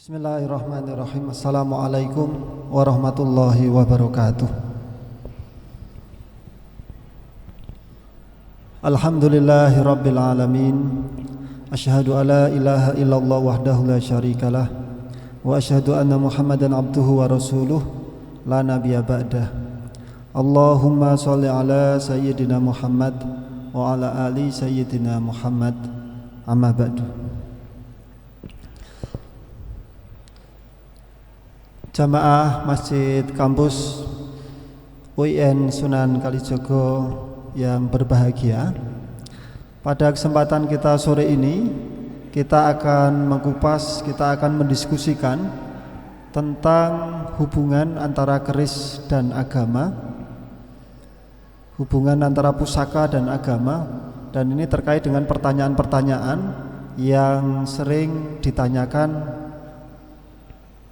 Bismillahirrahmanirrahim. Assalamualaikum warahmatullahi wabarakatuh. Alhamdulillahi rabbil alamin. Asyhadu alla ilaha illallah wahdahu la syarikalah wa asyhadu anna Muhammadan abduhu wa rasuluh la nabiyya ba'dah. Allahumma shalli ala sayyidina Muhammad wa ala ali sayyidina Muhammad. Amma ba'du. Jamaah Masjid Kampus UIN Sunan Kalijogo yang berbahagia, pada kesempatan kita sore ini kita akan mengupas, kita akan mendiskusikan tentang hubungan antara keris dan agama, hubungan antara pusaka dan agama, dan ini terkait dengan pertanyaan-pertanyaan yang sering ditanyakan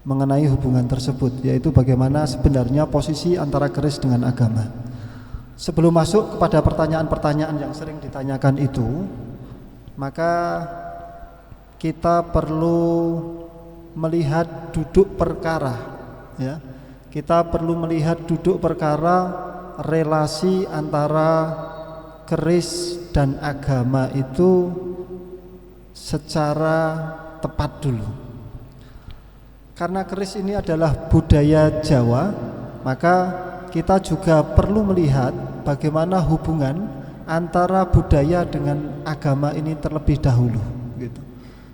mengenai hubungan tersebut, yaitu bagaimana sebenarnya posisi antara keris dengan agama. Sebelum masuk kepada pertanyaan-pertanyaan yang sering ditanyakan itu, maka kita perlu melihat duduk perkara, ya. Kita perlu melihat duduk perkara relasi antara keris dan agama itu secara tepat dulu. Karena keris ini adalah budaya Jawa, maka kita juga perlu melihat bagaimana hubungan antara budaya dengan agama ini terlebih dahulu, gitu.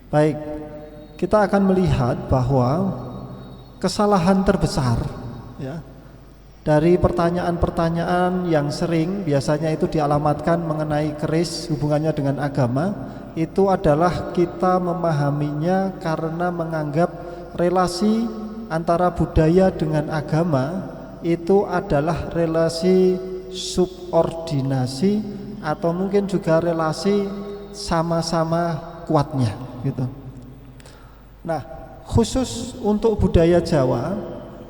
Baik, kita akan melihat bahwa kesalahan terbesar, ya, dari pertanyaan-pertanyaan yang sering biasanya itu dialamatkan mengenai keris hubungannya dengan agama, itu adalah kita memahaminya karena menganggap relasi antara budaya dengan agama itu adalah relasi subordinasi atau mungkin juga relasi sama-sama kuatnya, gitu. Nah, khusus untuk budaya Jawa,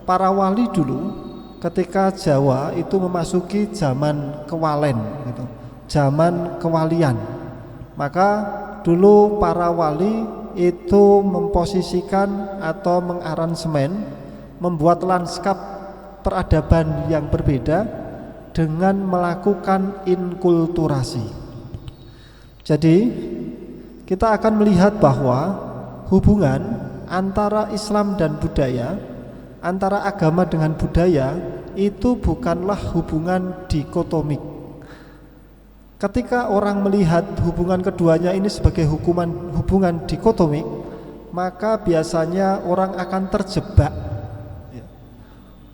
para wali dulu ketika Jawa itu memasuki zaman kewalen, gitu, zaman kewalian, maka dulu para wali itu memposisikan atau mengaransemen, membuat lanskap peradaban yang berbeda dengan melakukan inkulturasi. Jadi kita akan melihat bahwa hubungan antara Islam dan budaya, antara agama dengan budaya itu bukanlah hubungan dikotomik. Ketika orang melihat hubungan keduanya ini sebagai hubungan dikotomik, maka biasanya orang akan terjebak.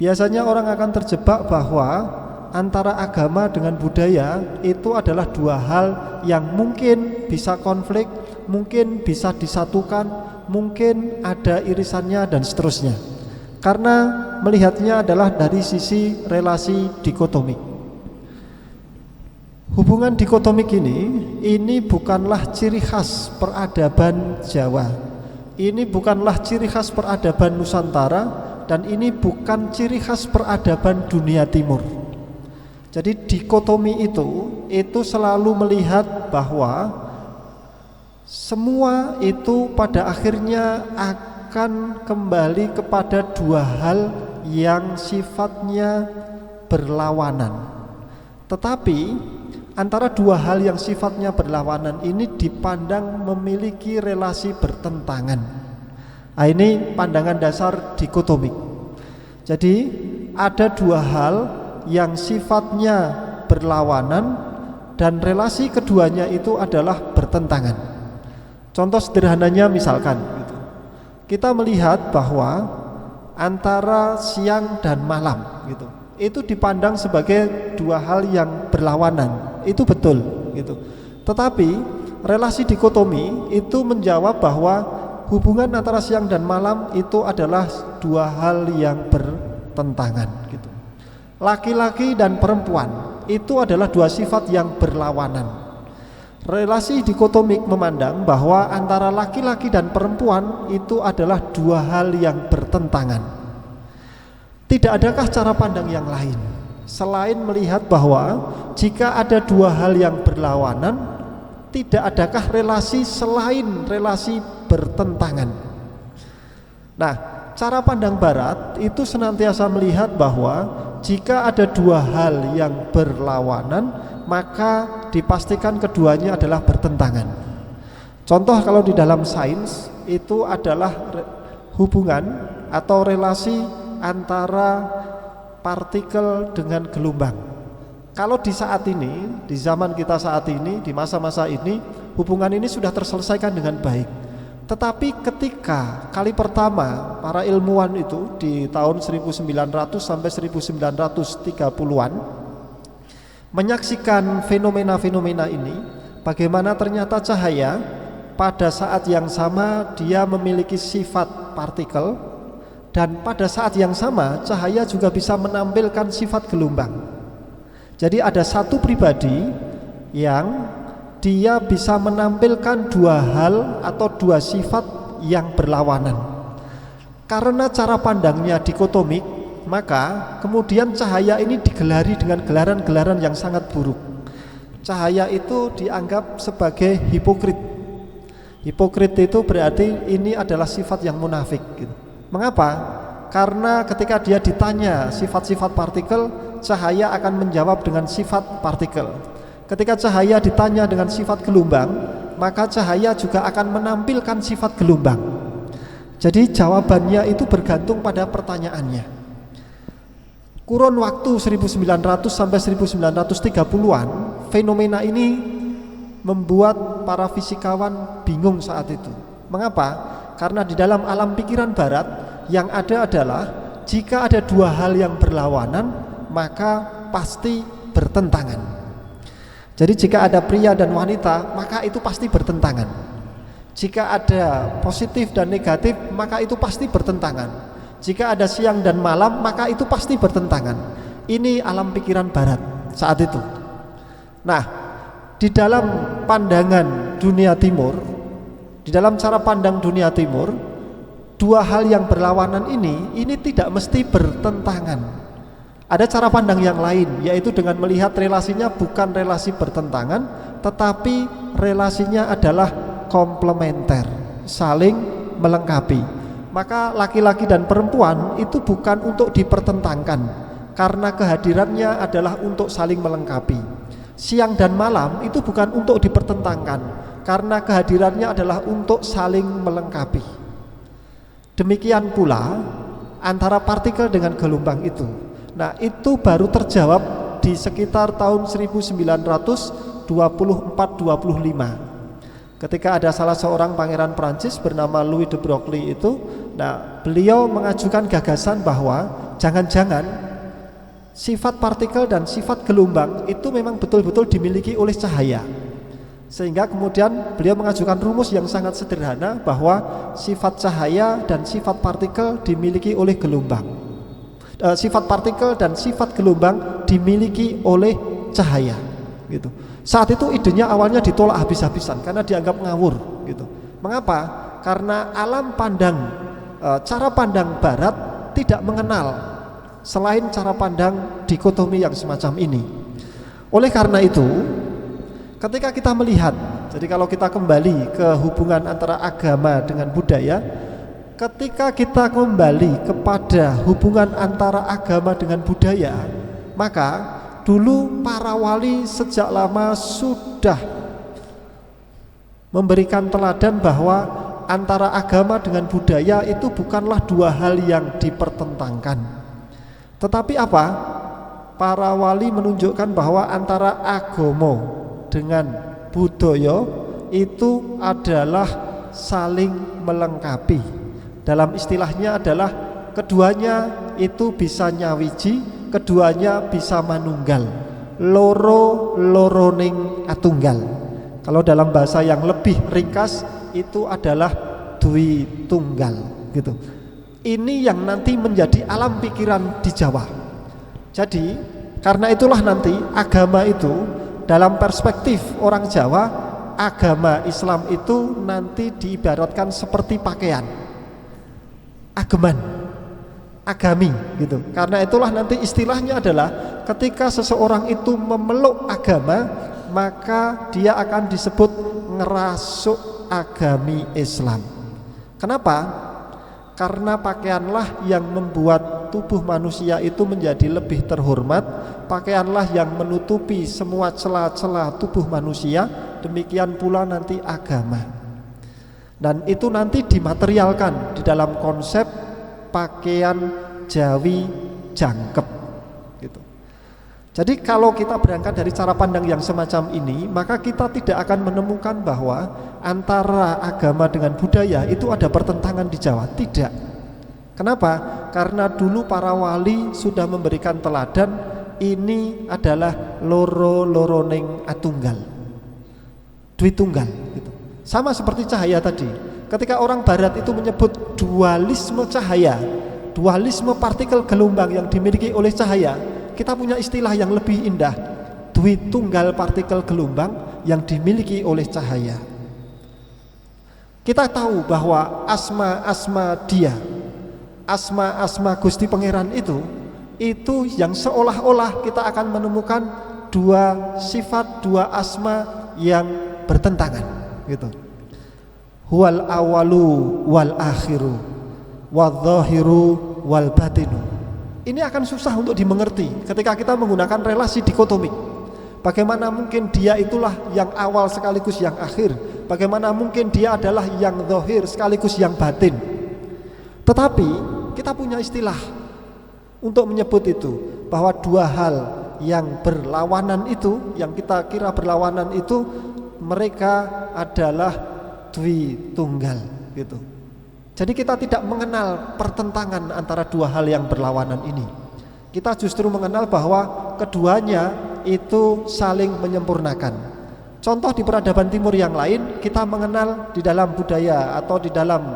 Biasanya orang akan terjebak bahwa antara agama dengan budaya itu adalah dua hal yang mungkin bisa konflik, mungkin bisa disatukan, mungkin ada irisannya dan seterusnya. Karena melihatnya adalah dari sisi relasi dikotomik. Hubungan dikotomik ini bukanlah ciri khas peradaban Jawa. Ini bukanlah ciri khas peradaban Nusantara, dan ini bukan ciri khas peradaban dunia timur. Jadi dikotomi itu selalu melihat bahwa semua itu pada akhirnya akan kembali kepada dua hal yang sifatnya berlawanan. Tetapi antara dua hal yang sifatnya berlawanan ini dipandang memiliki relasi bertentangan. Nah, ini pandangan dasar dikotomik. Jadi ada dua hal yang sifatnya berlawanan dan relasi keduanya itu adalah bertentangan. Contoh sederhananya misalkan, kita melihat bahwa antara siang dan malam, gitu, itu dipandang sebagai dua hal yang berlawanan. Itu betul, gitu. Tetapi relasi dikotomi itu menjawab bahwa hubungan antara siang dan malam itu adalah dua hal yang bertentangan, gitu. Laki-laki dan perempuan itu adalah dua sifat yang berlawanan. Relasi dikotomik memandang bahwa antara laki-laki dan perempuan itu adalah dua hal yang bertentangan. Tidak adakah cara pandang yang lain selain melihat bahwa jika ada dua hal yang berlawanan, tidak adakah relasi selain relasi bertentangan? Nah, cara pandang barat itu senantiasa melihat bahwa jika ada dua hal yang berlawanan, maka dipastikan keduanya adalah bertentangan. Contoh kalau di dalam sains itu adalah hubungan atau relasi antara partikel dengan gelombang. Kalau di saat ini, di zaman kita saat ini, di masa-masa ini, hubungan ini sudah terselesaikan dengan baik. Tetapi ketika kali pertama para ilmuwan itu di tahun 1900 sampai 1930-an menyaksikan fenomena-fenomena ini, bagaimana ternyata cahaya pada saat yang sama dia memiliki sifat partikel, dan pada saat yang sama cahaya juga bisa menampilkan sifat gelombang. Jadi ada satu pribadi yang dia bisa menampilkan dua hal atau dua sifat yang berlawanan. Karena cara pandangnya dikotomik, maka kemudian cahaya ini digelari dengan gelaran-gelaran yang sangat buruk. Cahaya itu dianggap sebagai hipokrit. Hipokrit itu berarti ini adalah sifat yang munafik gitu. Mengapa? Karena ketika dia ditanya sifat-sifat partikel, cahaya akan menjawab dengan sifat partikel. Ketika cahaya ditanya dengan sifat gelombang, maka cahaya juga akan menampilkan sifat gelombang. Jadi jawabannya itu bergantung pada pertanyaannya. Kurun waktu 1900 sampai 1930-an, fenomena ini membuat para fisikawan bingung saat itu. Mengapa? Karena di dalam alam pikiran barat yang ada adalah jika ada dua hal yang berlawanan, maka pasti bertentangan. Jadi jika ada pria dan wanita, maka itu pasti bertentangan. Jika ada positif dan negatif, maka itu pasti bertentangan. Jika ada siang dan malam, maka itu pasti bertentangan. Ini alam pikiran barat saat itu. Nah, di dalam pandangan dunia timur, di dalam cara pandang dunia timur, dua hal yang berlawanan ini tidak mesti bertentangan. Ada cara pandang yang lain, yaitu dengan melihat relasinya bukan relasi bertentangan, tetapi relasinya adalah komplementer, saling melengkapi. Maka laki-laki dan perempuan itu bukan untuk dipertentangkan, karena kehadirannya adalah untuk saling melengkapi. Siang dan malam itu bukan untuk dipertentangkan, karena kehadirannya adalah untuk saling melengkapi. Demikian pula antara partikel dengan gelombang itu. Nah, itu baru terjawab di sekitar tahun 1924-25 ketika ada salah seorang pangeran Prancis bernama Louis de Broglie itu. Nah, beliau mengajukan gagasan bahwa jangan-jangan sifat partikel dan sifat gelombang itu memang betul-betul dimiliki oleh cahaya. Sehingga kemudian beliau mengajukan rumus yang sangat sederhana bahwa sifat cahaya dan sifat partikel dimiliki oleh gelombang. Sifat partikel dan sifat gelombang dimiliki oleh cahaya gitu. Saat itu idenya awalnya ditolak habis-habisan karena dianggap ngawur gitu. Mengapa? Karena alam pandang cara pandang barat tidak mengenal selain cara pandang dikotomi yang semacam ini. Oleh karena itu, ketika kita melihat, jadi kalau kita kembali ke hubungan antara agama dengan budaya, ketika kita kembali kepada hubungan antara agama dengan budaya, maka dulu para wali sejak lama sudah memberikan teladan bahwa antara agama dengan budaya itu bukanlah dua hal yang dipertentangkan. Tetapi apa? Para wali menunjukkan bahwa antara agama dengan budaya itu adalah saling melengkapi. Dalam istilahnya adalah keduanya itu bisa nyawiji, keduanya bisa manunggal. Loro-loroning atunggal. Kalau dalam bahasa yang lebih ringkas itu adalah dwi tunggal gitu. Ini yang nanti menjadi alam pikiran di Jawa. Jadi karena itulah nanti agama itu dalam perspektif orang Jawa, agama Islam itu nanti diibaratkan seperti pakaian, ageman, agami gitu. Karena itulah nanti istilahnya adalah ketika seseorang itu memeluk agama, maka dia akan disebut ngerasuk agami Islam. Kenapa? karena pakaianlah yang membuat tubuh manusia itu menjadi lebih terhormat, pakaianlah yang menutupi semua celah-celah tubuh manusia, demikian pula nanti agama. Dan itu nanti dimaterialkan di dalam konsep pakaian jawi jangkep gitu. Jadi kalau kita berangkat dari cara pandang yang semacam ini, maka kita tidak akan menemukan bahwa antara agama dengan budaya itu ada pertentangan di Jawa. Tidak. Kenapa? Karena dulu para wali sudah memberikan teladan, ini adalah loro-loroning atunggal, dwi tunggal gitu. Sama seperti cahaya tadi. Ketika orang barat itu menyebut dualisme cahaya, dualisme partikel gelombang yang dimiliki oleh cahaya, kita punya istilah yang lebih indah, dwi tunggal partikel gelombang yang dimiliki oleh cahaya. Kita tahu bahwa asma-asma dia, asma-asma Gusti Pangeran itu yang seolah-olah kita akan menemukan dua sifat, dua asma yang bertentangan gitu. Huwal awalu wal akhiru wadzahiru wal batinu. Ini akan susah untuk dimengerti ketika kita menggunakan relasi dikotomik. Bagaimana mungkin dia itulah yang awal sekaligus yang akhir? Bagaimana mungkin dia adalah yang zahir sekaligus yang batin? Tetapi kita punya istilah untuk menyebut itu, bahwa dua hal yang berlawanan itu, yang kita kira berlawanan itu, mereka adalah dwi tunggal gitu. Jadi kita tidak mengenal pertentangan antara dua hal yang berlawanan ini. Kita justru mengenal bahwa keduanya itu saling menyempurnakan. Contoh di peradaban timur yang lain, kita mengenal di dalam budaya atau di dalam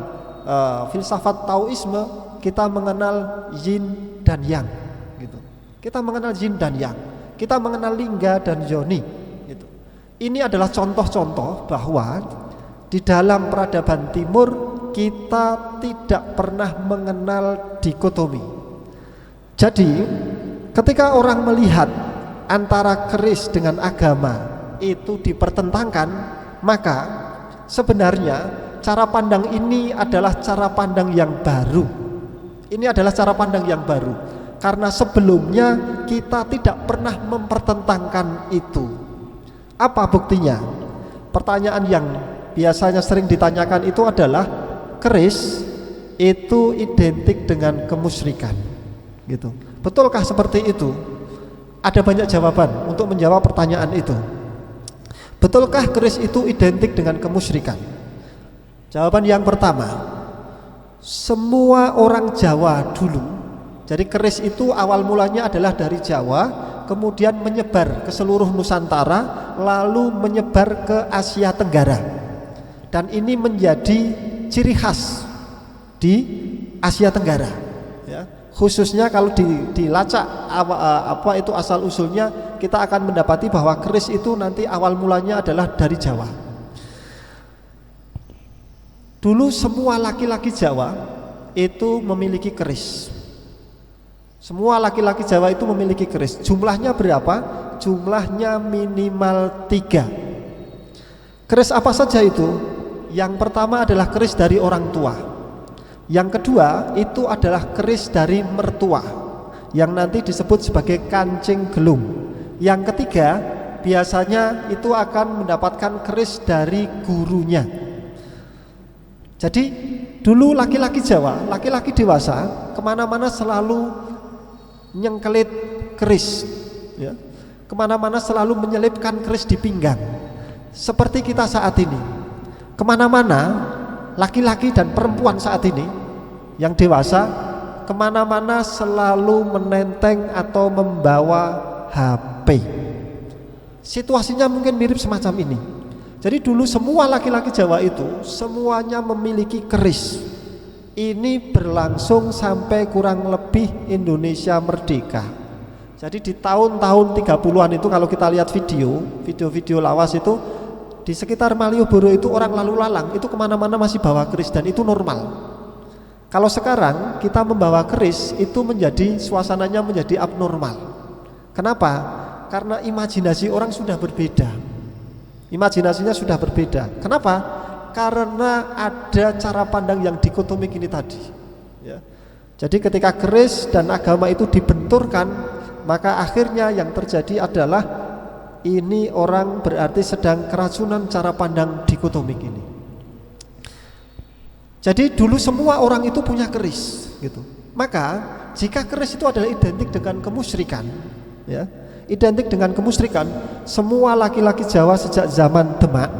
filsafat Taoisme, kita mengenal yin dan yang gitu. Kita mengenal yin dan yang. Kita mengenal lingga dan yoni gitu. Ini adalah contoh-contoh bahwa di dalam peradaban timur kita tidak pernah mengenal dikotomi. Jadi ketika orang melihat antara keris dengan agama itu dipertentangkan, maka sebenarnya cara pandang ini adalah cara pandang yang baru. Ini adalah cara pandang yang baru, karena sebelumnya kita tidak pernah mempertentangkan itu. Apa buktinya? Pertanyaan yang biasanya sering ditanyakan itu adalah, keris itu identik dengan kemusyrikan gitu. Betulkah seperti itu? Ada banyak jawaban untuk menjawab pertanyaan itu. Betulkah keris itu identik dengan kemusyrikan? Jawaban yang pertama, semua orang Jawa dulu, jadi keris itu awal mulanya adalah dari Jawa, kemudian menyebar ke seluruh Nusantara, lalu menyebar ke Asia Tenggara. Dan ini menjadi ciri khas di Asia Tenggara ya. Khususnya kalau dilacak apa itu asal usulnya, kita akan mendapati bahwa keris itu nanti awal mulanya adalah dari Jawa. Dulu semua laki-laki Jawa itu memiliki keris. Semua laki-laki Jawa itu memiliki keris. Jumlahnya berapa? Jumlahnya minimal 3. Keris apa saja itu? Yang pertama adalah keris dari orang tua. Yang kedua itu adalah keris dari mertua, yang nanti disebut sebagai kancing gelung. Yang ketiga biasanya itu akan mendapatkan keris dari gurunya. Jadi dulu laki-laki Jawa, laki-laki dewasa, kemana-mana selalu nyengkelit keris ya. Kemana-mana selalu menyelipkan keris di pinggang. Seperti kita saat ini, kemana-mana laki-laki dan perempuan saat ini yang dewasa, kemana-mana selalu menenteng atau membawa HP. Situasinya mungkin mirip semacam ini. Jadi dulu semua laki-laki Jawa itu semuanya memiliki keris. Ini berlangsung sampai kurang lebih Indonesia merdeka. Jadi di tahun-tahun 30-an itu, kalau kita lihat video-video lawas itu, di sekitar Malioboro itu orang lalu lalang itu kemana-mana masih bawa keris, dan itu normal. Kalau sekarang kita membawa keris itu menjadi, suasananya menjadi abnormal. Kenapa? Karena imajinasi orang sudah berbeda. Imajinasinya sudah berbeda. Kenapa? Karena ada cara pandang yang dikotomik ini tadi. ya. Jadi ketika keris dan agama itu dibenturkan, maka akhirnya yang terjadi adalah ini orang berarti sedang keracunan cara pandang dikotomik ini. Jadi dulu semua orang itu punya keris gitu. Maka jika keris itu adalah identik dengan kemusyrikan, ya, identik dengan kemusyrikan, semua laki-laki Jawa sejak zaman Demak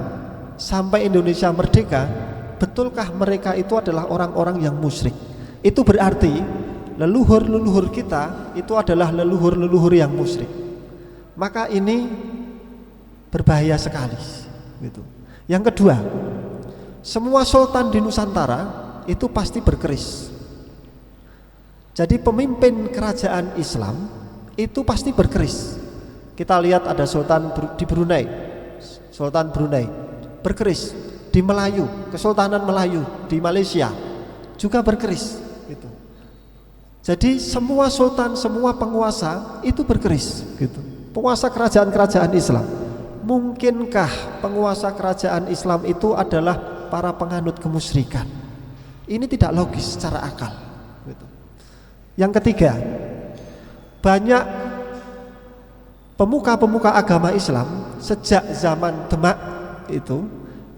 sampai Indonesia merdeka, betulkah mereka itu adalah orang-orang yang musyrik? Itu berarti leluhur-leluhur kita itu adalah leluhur-leluhur yang musyrik. Maka ini berbahaya sekali gitu. Yang kedua, semua sultan di Nusantara itu pasti berkeris. Jadi pemimpin kerajaan Islam itu pasti berkeris. Kita lihat ada sultan di Brunei, Sultan Brunei berkeris. Di Melayu, Kesultanan Melayu di Malaysia juga berkeris gitu. Jadi semua sultan, semua penguasa itu berkeris gitu. Penguasa kerajaan-kerajaan Islam. Mungkinkah penguasa kerajaan Islam itu adalah para penganut kemusyrikan? Ini tidak logis secara akal gitu. Yang ketiga, banyak pemuka-pemuka agama Islam sejak zaman Demak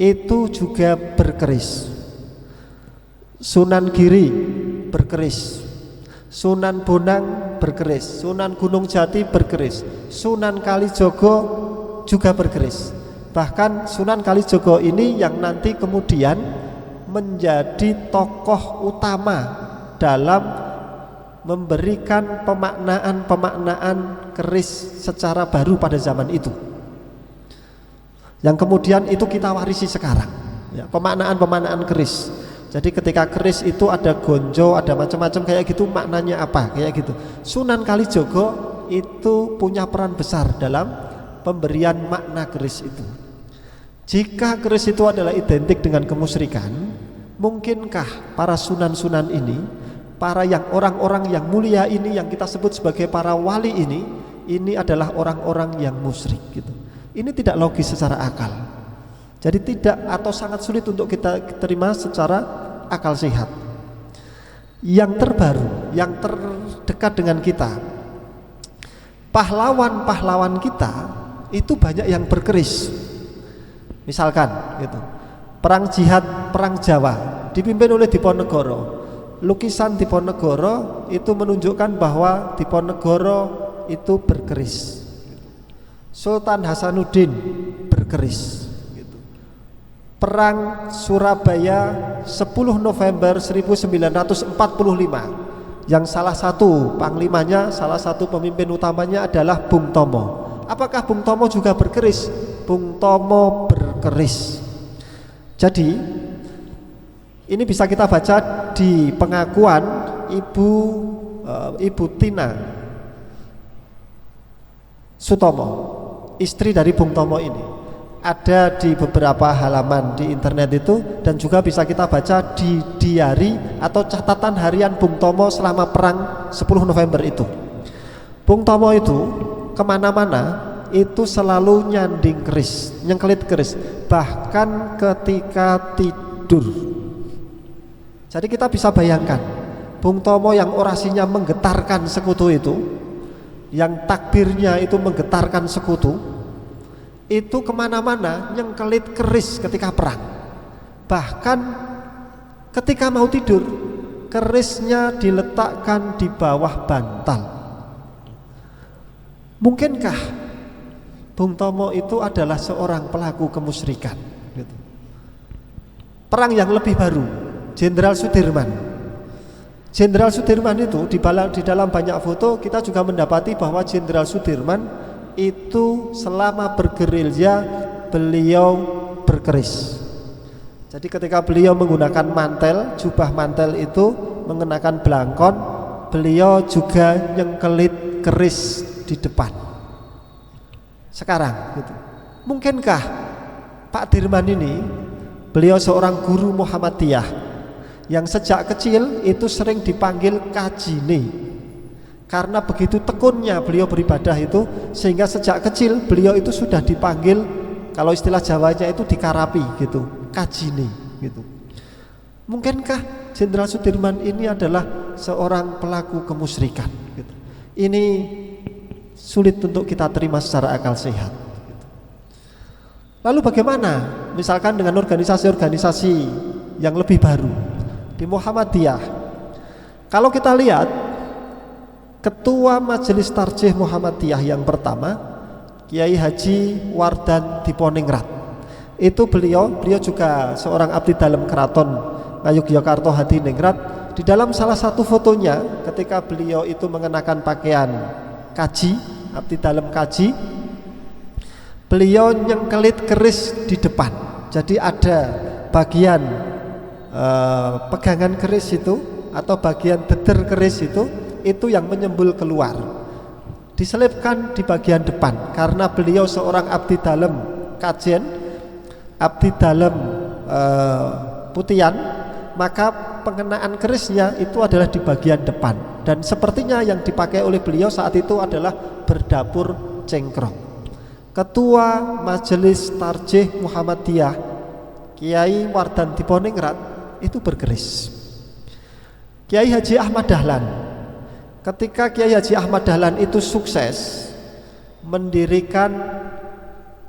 itu juga berkeris. Sunan Giri berkeris, Sunan Bonang berkeris, Sunan Gunung Jati berkeris, Sunan Kalijogo juga berkeris. Bahkan Sunan Kalijogo ini yang nanti kemudian menjadi tokoh utama dalam memberikan pemaknaan keris secara baru pada zaman itu, yang kemudian itu kita warisi sekarang, ya, pemaknaan keris. Jadi ketika keris itu ada gonjo, ada macam-macam kayak gitu, maknanya apa kayak gitu. Sunan Kalijogo itu punya peran besar dalam pemberian makna keris itu. Jika keris itu adalah identik dengan kemusyrikan, mungkinkah para sunan-sunan ini, para yang orang-orang yang mulia ini, yang kita sebut sebagai para wali ini adalah orang-orang yang musyrik gitu. Ini tidak logis secara akal. Jadi tidak, atau sangat sulit untuk kita terima secara akal sehat. Yang terbaru, yang terdekat dengan kita, pahlawan-pahlawan kita itu banyak yang berkeris. Misalkan gitu, perang jihad, perang Jawa dipimpin oleh Diponegoro. Lukisan Diponegoro itu menunjukkan bahwa Diponegoro itu berkeris. Sultan Hasanuddin berkeris. Perang Surabaya 10 November 1945 yang salah satu panglimanya, salah satu pemimpin utamanya adalah Bung Tomo. Apakah Bung Tomo juga berkeris? Bung Tomo berkeris. Jadi ini bisa kita baca di pengakuan Ibu Tina Sutomo, istri dari Bung Tomo ini. Ada di beberapa halaman di internet itu, dan juga bisa kita baca di diari atau catatan harian Bung Tomo selama perang 10 November itu. Bung Tomo itu kemana-mana itu selalu nyanding keris, nyengkelit keris, bahkan ketika tidur. Jadi kita bisa bayangkan Bung Tomo yang orasinya menggetarkan sekutu itu, yang takbirnya itu menggetarkan sekutu, itu kemana-mana nyengkelit keris ketika perang. Bahkan ketika mau tidur, kerisnya diletakkan di bawah bantal. Mungkinkah Bung Tomo itu adalah seorang pelaku kemusyrikan gitu. Perang yang lebih baru, Jenderal Sudirman. Jenderal Sudirman itu di dalam banyak foto kita juga mendapati bahwa Jenderal Sudirman itu selama bergerilya beliau berkeris. Jadi ketika beliau menggunakan mantel, jubah mantel itu mengenakan belangkon, beliau juga nyengkelit keris di depan. Sekarang gitu. Mungkinkah Pak Dirman ini, beliau seorang guru Muhammadiyah yang sejak kecil itu sering dipanggil Kajine, karena begitu tekunnya beliau beribadah itu, sehingga sejak kecil beliau itu sudah dipanggil, kalau istilah Jawanya itu dikarapi gitu, Kajine gitu. Mungkinkah Jenderal Sudirman ini adalah seorang pelaku kemusyrikan gitu. Ini sulit untuk kita terima secara akal sehat gitu. Lalu bagaimana misalkan dengan organisasi-organisasi yang lebih baru di Muhammadiyah? Kalau kita lihat Ketua Majelis Tarjih Muhammadiyah yang pertama, Kiai Haji Wardan Diponingrat, itu beliau juga seorang abdi dalam keraton Ngayogyakarta Hadiningrat. Di dalam salah satu fotonya ketika beliau itu mengenakan pakaian kaji, abdi dalam kaji, beliau nyengkelit keris di depan. Jadi ada bagian pegangan keris itu atau bagian deder keris itu yang menyembul keluar, diselipkan di bagian depan. Karena beliau seorang abdi dalam kajian, abdi dalam putian, maka pengenaan kerisnya itu adalah di bagian depan. Dan sepertinya yang dipakai oleh beliau saat itu adalah berdapur cengkrong. Ketua Majelis Tarjih Muhammadiyah Kiai Wardan Diponingrat itu berkeris. Kiai Haji Ahmad Dahlan, ketika Kiai Haji Ahmad Dahlan itu sukses mendirikan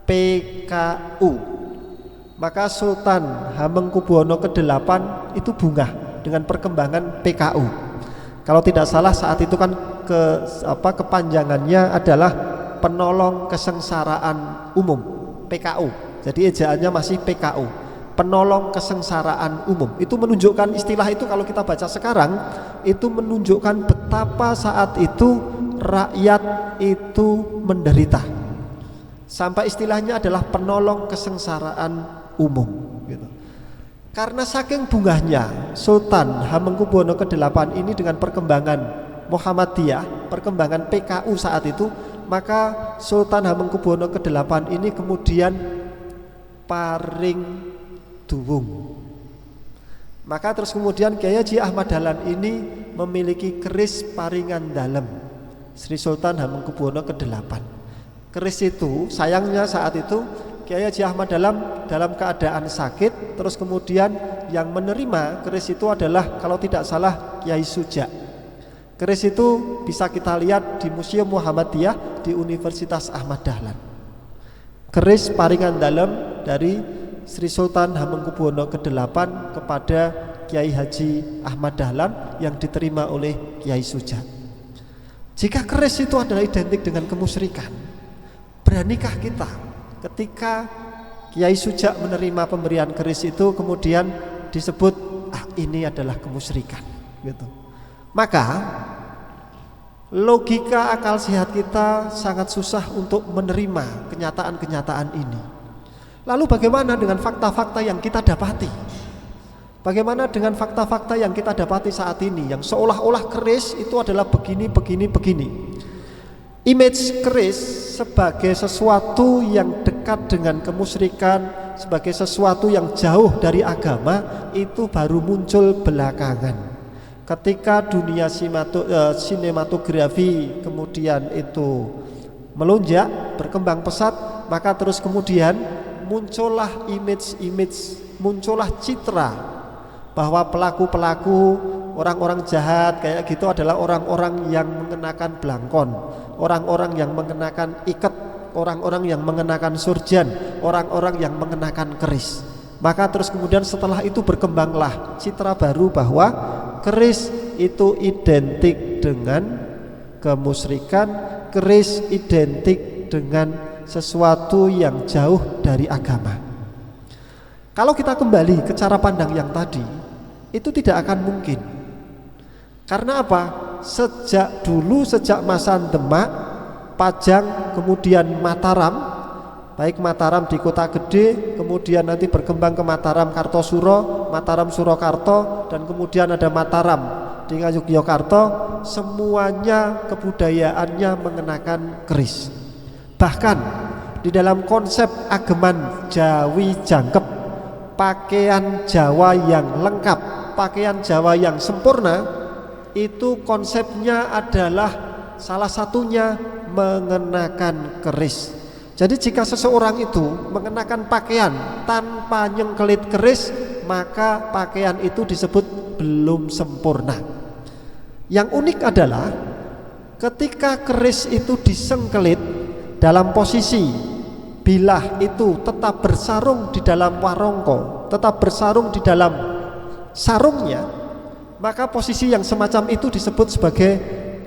PKU, maka Sultan Hamengkubuwono ke-8 itu bungah dengan perkembangan PKU. Kalau tidak salah saat itu kan kepanjangannya adalah Penolong Kesengsaraan Umum, PKU. Jadi ejaannya masih PKU, Penolong Kesengsaraan Umum. Itu menunjukkan, istilah itu kalau kita baca sekarang itu menunjukkan betapa saat itu rakyat itu menderita. Sampai istilahnya adalah Penolong Kesengsaraan Umum gitu. Karena saking bungahnya Sultan Hamengkubuwono ke-8 ini dengan perkembangan Muhammadiyah, perkembangan PKU saat itu, maka Sultan Hamengkubuwono ke-8 ini kemudian paring duwung. Maka terus kemudian Kiai Haji Ahmad Dahlan ini memiliki keris paringan dalem Sri Sultan Hamengkubuwono ke-8. Keris itu sayangnya saat itu Kiai Haji Ahmad Dahlan dalam keadaan sakit, terus kemudian yang menerima keris itu adalah kalau tidak salah Kiai Suja. Keris itu bisa kita lihat di Museum Muhammadiyah di Universitas Ahmad Dahlan. Keris paringan dalem dari Sri Sultan Hamengkubuwono ke-8 kepada Kiai Haji Ahmad Dahlan yang diterima oleh Kiai Suja. Jika keris itu adalah identik dengan kemusyrikan, beranikah kita ketika Kiai Suja menerima pemberian keris itu kemudian disebut ini adalah kemusyrikan gitu. Maka logika akal sehat kita sangat susah untuk menerima kenyataan-kenyataan ini. Lalu bagaimana dengan fakta-fakta yang kita dapati? Bagaimana dengan fakta-fakta yang kita dapati saat ini yang seolah-olah keris itu adalah begini. Image keris sebagai sesuatu yang dekat dengan kemusyrikan, sebagai sesuatu yang jauh dari agama, itu baru muncul belakangan. Ketika dunia sinematografi kemudian itu melonjak, berkembang pesat, maka terus kemudian muncullah muncullah citra bahwa pelaku-pelaku, orang-orang jahat kayak gitu adalah orang-orang yang mengenakan blangkon, orang-orang yang mengenakan iket, orang-orang yang mengenakan surjan, orang-orang yang mengenakan keris. Maka terus kemudian setelah itu berkembanglah citra baru bahwa keris itu identik dengan kemusyrikan, keris identik dengan sesuatu yang jauh dari agama. Kalau kita kembali ke cara pandang yang tadi, itu tidak akan mungkin. Karena apa? Sejak masa Demak, Pajang, kemudian Mataram, baik Mataram di Kota Gede, kemudian nanti berkembang ke Mataram Kartosuro, Mataram Surakarta, dan kemudian ada Mataram di Ngayogyakarta, semuanya kebudayaannya mengenakan keris. Bahkan di dalam konsep ageman Jawi Jangkep, pakaian Jawa yang lengkap, pakaian Jawa yang sempurna, itu konsepnya adalah salah satunya mengenakan keris. Jadi jika seseorang itu mengenakan pakaian tanpa nyengkelit keris, maka pakaian itu disebut belum sempurna. Yang unik adalah ketika keris itu disengkelit dalam posisi bilah itu tetap bersarung di dalam warongko, tetap bersarung di dalam sarungnya, maka posisi yang semacam itu disebut sebagai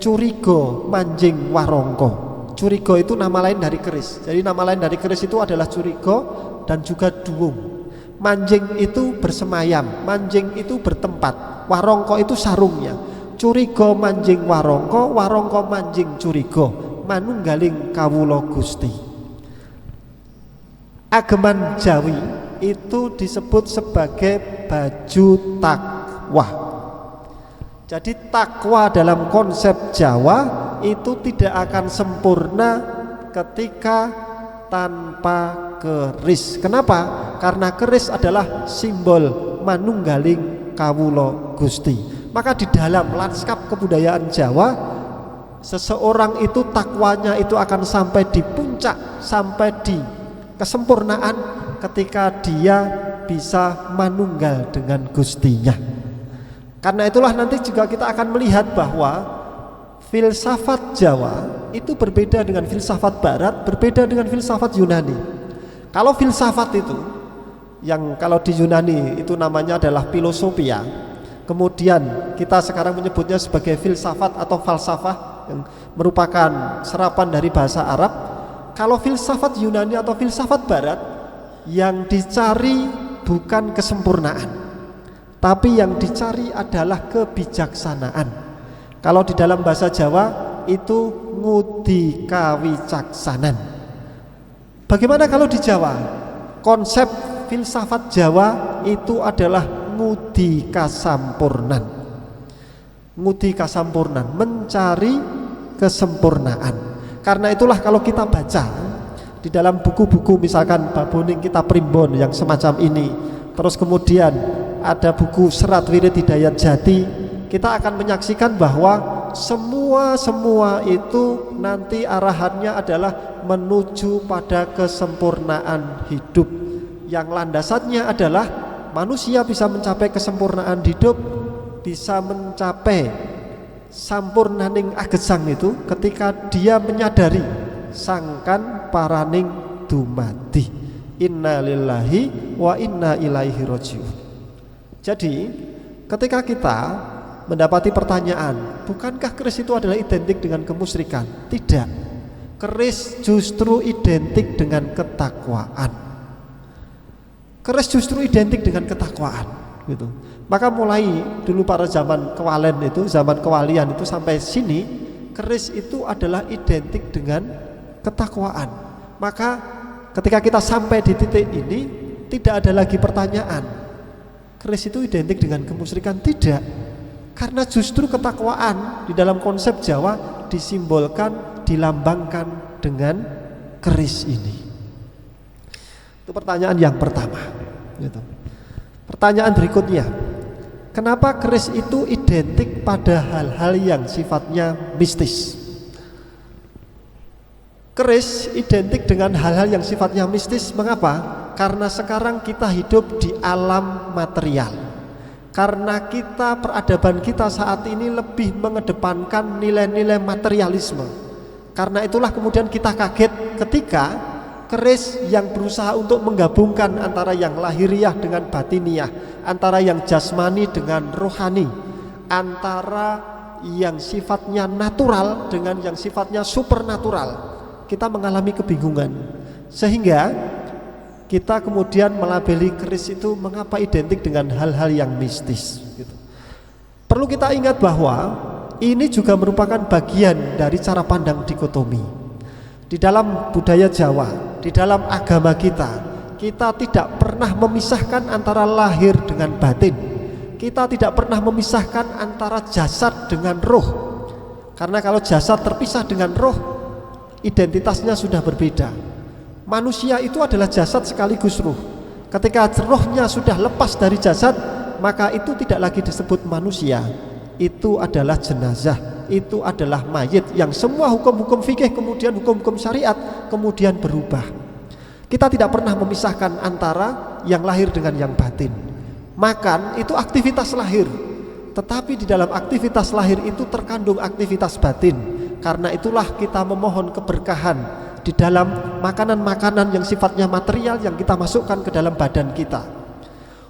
curigo manjing warongko. Curigo itu nama lain dari keris. Jadi nama lain dari keris itu adalah curigo dan juga duwung. Manjing itu bersemayam, manjing itu bertempat, warongko itu sarungnya. Curigo manjing warongko, warongko manjing curigo, manunggaling kawula Gusti. Ageman Jawi itu disebut sebagai baju takwa. Jadi takwa dalam konsep Jawa itu tidak akan sempurna ketika tanpa keris. Kenapa? Karena keris adalah simbol manunggaling kawula Gusti. Maka di dalam lanskap kebudayaan Jawa, seseorang itu takwanya itu akan sampai di puncak, sampai di kesempurnaan ketika dia bisa manunggal dengan Gustinya. Karena itulah nanti juga kita akan melihat bahwa filsafat Jawa itu berbeda dengan filsafat Barat, berbeda dengan filsafat Yunani. Kalau filsafat itu, yang kalau di Yunani itu namanya adalah filosofia, kemudian kita sekarang menyebutnya sebagai filsafat atau falsafah, yang merupakan serapan dari bahasa Arab. Kalau filsafat Yunani atau filsafat Barat, yang dicari bukan kesempurnaan, tapi yang dicari adalah kebijaksanaan. Kalau di dalam bahasa Jawa itu ngudi kawicaksanan. Bagaimana kalau di Jawa? Konsep filsafat Jawa itu adalah ngudi kasampurnan. Ngudi kasampurnan, mencari kesempurnaan. Karena itulah kalau kita baca di dalam buku-buku misalkan Baboning Kitab Primbon yang semacam ini, terus kemudian ada buku Serat Wirid Hidayat Jati, kita akan menyaksikan bahwa semua itu nanti arahannya adalah menuju pada kesempurnaan hidup, yang landasannya adalah manusia bisa mencapai kesempurnaan hidup, bisa mencapai sampurnaning agesang itu ketika dia menyadari sangkan paraning dumadi, inna lillahi wa inna ilaihi rajiun. Jadi ketika kita mendapati pertanyaan, bukankah keris itu adalah identik dengan kemusyrikan? Tidak. Keris justru identik dengan ketakwaan. Keris justru identik dengan ketakwaan, gitu. Maka mulai dulu pada zaman kewalen itu, zaman kewalian itu sampai sini, keris itu adalah identik dengan ketakwaan. Maka ketika kita sampai di titik ini, tidak ada lagi pertanyaan, keris itu identik dengan kemusyrikan? Tidak. Karena justru ketakwaan di dalam konsep Jawa disimbolkan, dilambangkan dengan keris ini. Itu pertanyaan yang pertama, gitu. Pertanyaan berikutnya, kenapa keris itu identik pada hal-hal yang sifatnya mistis? Keris identik dengan hal-hal yang sifatnya mistis. Mengapa? Karena sekarang kita hidup di alam material. Karena kita, peradaban kita saat ini lebih mengedepankan nilai-nilai materialisme. Karena itulah kemudian kita kaget ketika keris yang berusaha untuk menggabungkan antara yang lahiriah dengan batiniah, antara yang jasmani dengan rohani, antara yang sifatnya natural dengan yang sifatnya supernatural. Kita mengalami kebingungan, sehingga kita kemudian melabeli keris itu mengapa identik dengan hal-hal yang mistis, gitu. Perlu kita ingat bahwa ini juga merupakan bagian dari cara pandang dikotomi. Di dalam budaya Jawa, di dalam agama kita tidak pernah memisahkan antara lahir dengan batin. Kita tidak pernah memisahkan antara jasad dengan roh. Karena kalau jasad terpisah dengan roh, identitasnya sudah berbeda. Manusia itu adalah jasad sekaligus roh. Ketika rohnya sudah lepas dari jasad, maka itu tidak lagi disebut manusia. Itu adalah jenazah, itu adalah mayit, yang semua hukum-hukum fikih kemudian hukum-hukum syariat kemudian berubah. Kita tidak pernah memisahkan antara yang lahir dengan yang batin. Makan itu aktivitas lahir, tetapi di dalam aktivitas lahir itu terkandung aktivitas batin. Karena itulah kita memohon keberkahan di dalam makanan-makanan yang sifatnya material yang kita masukkan ke dalam badan kita.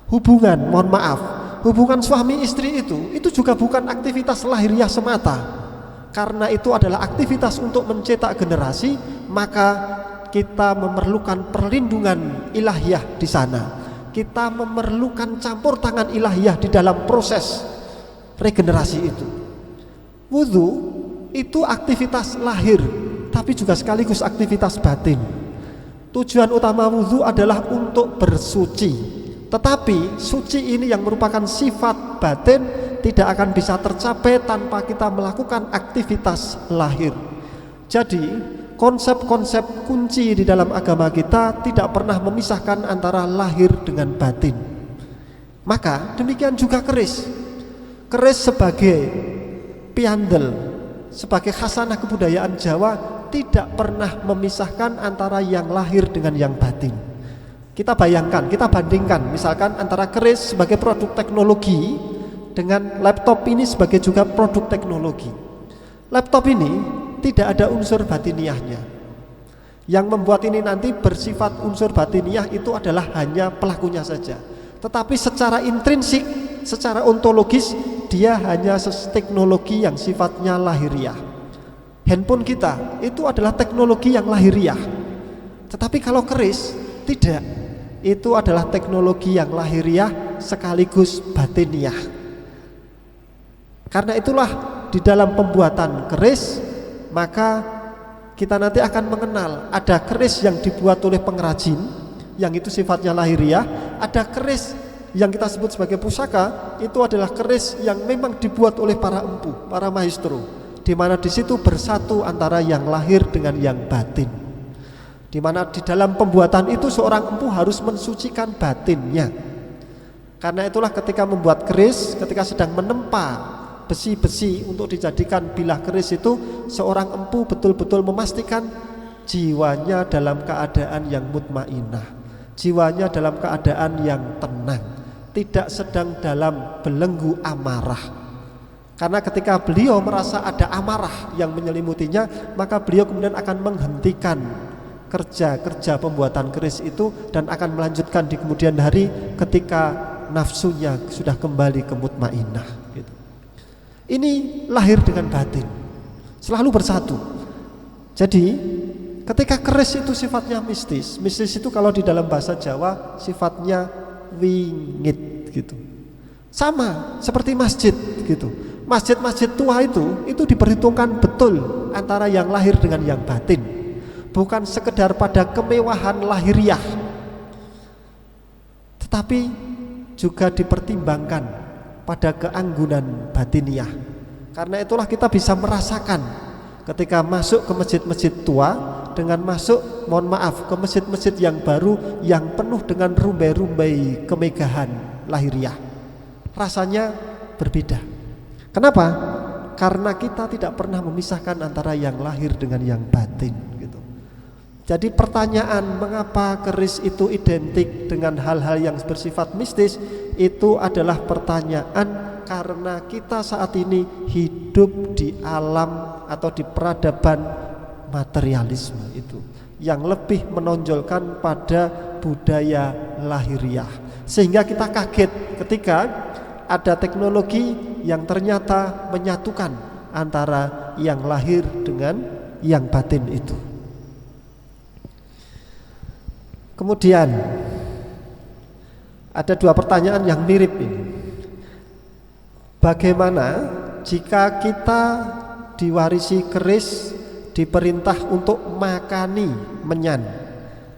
Hubungan suami istri itu juga bukan aktivitas lahiriah semata. Karena itu adalah aktivitas untuk mencetak generasi, maka kita memerlukan perlindungan ilahiyah di sana. Kita memerlukan campur tangan ilahiyah di dalam proses regenerasi itu. Wudu itu aktivitas lahir, tapi juga sekaligus aktivitas batin. Tujuan utama wudu adalah untuk bersuci. Tetapi suci ini yang merupakan sifat batin tidak akan bisa tercapai tanpa kita melakukan aktivitas lahir. Jadi konsep-konsep kunci di dalam agama kita tidak pernah memisahkan antara lahir dengan batin. Maka demikian juga keris. Keris sebagai piandel, sebagai khasanah kebudayaan Jawa tidak pernah memisahkan antara yang lahir dengan yang batin. Kita bayangkan, kita bandingkan misalkan antara keris sebagai produk teknologi dengan laptop ini sebagai juga produk teknologi. Laptop ini tidak ada unsur batiniahnya. Yang membuat ini nanti bersifat unsur batiniah itu adalah hanya pelakunya saja. Tetapi secara intrinsik, secara ontologis, dia hanya teknologi yang sifatnya lahiriah. Handphone kita itu adalah teknologi yang lahiriah. Tetapi kalau keris tidak, itu adalah teknologi yang lahiriah sekaligus batiniah. Karena itulah di dalam pembuatan keris, maka kita nanti akan mengenal ada keris yang dibuat oleh pengrajin yang itu sifatnya lahiriah, ada keris yang kita sebut sebagai pusaka, itu adalah keris yang memang dibuat oleh para empu, para maestro, di mana di situ bersatu antara yang lahir dengan yang batin. Di mana di dalam pembuatan itu seorang empu harus mensucikan batinnya. Karena itulah ketika membuat keris, ketika sedang menempa besi-besi untuk dijadikan bilah keris itu, seorang empu betul-betul memastikan jiwanya dalam keadaan yang mutmainah, jiwanya dalam keadaan yang tenang, tidak sedang dalam belenggu amarah. Karena ketika beliau merasa ada amarah yang menyelimutinya, maka beliau kemudian akan menghentikan kerja pembuatan keris itu dan akan melanjutkan di kemudian hari ketika nafsunya sudah kembali ke mutmainah gitu. Ini lahir dengan batin, selalu bersatu. Jadi ketika keris itu sifatnya mistis itu kalau di dalam bahasa Jawa sifatnya wingit gitu. Sama seperti masjid gitu. Masjid-masjid tua itu diperhitungkan betul antara yang lahir dengan yang batin. Bukan sekedar pada kemewahan lahiriah, tetapi juga dipertimbangkan pada keanggunan batiniah. Karena itulah kita bisa merasakan ketika masuk ke masjid-masjid tua dengan masuk, mohon maaf, ke masjid-masjid yang baru yang penuh dengan rumbai-rumbai kemegahan lahiriah. Rasanya berbeda. Kenapa? Karena kita tidak pernah memisahkan antara yang lahir dengan yang batin. Jadi pertanyaan mengapa keris itu identik dengan hal-hal yang bersifat mistis, itu adalah pertanyaan karena kita saat ini hidup di alam atau di peradaban materialisme itu yang lebih menonjolkan pada budaya lahiriah. Sehingga kita kaget ketika ada teknologi yang ternyata menyatukan antara yang lahir dengan yang batin itu. Kemudian ada dua pertanyaan yang mirip ini. Bagaimana jika kita diwarisi keris, diperintah untuk makani menyan,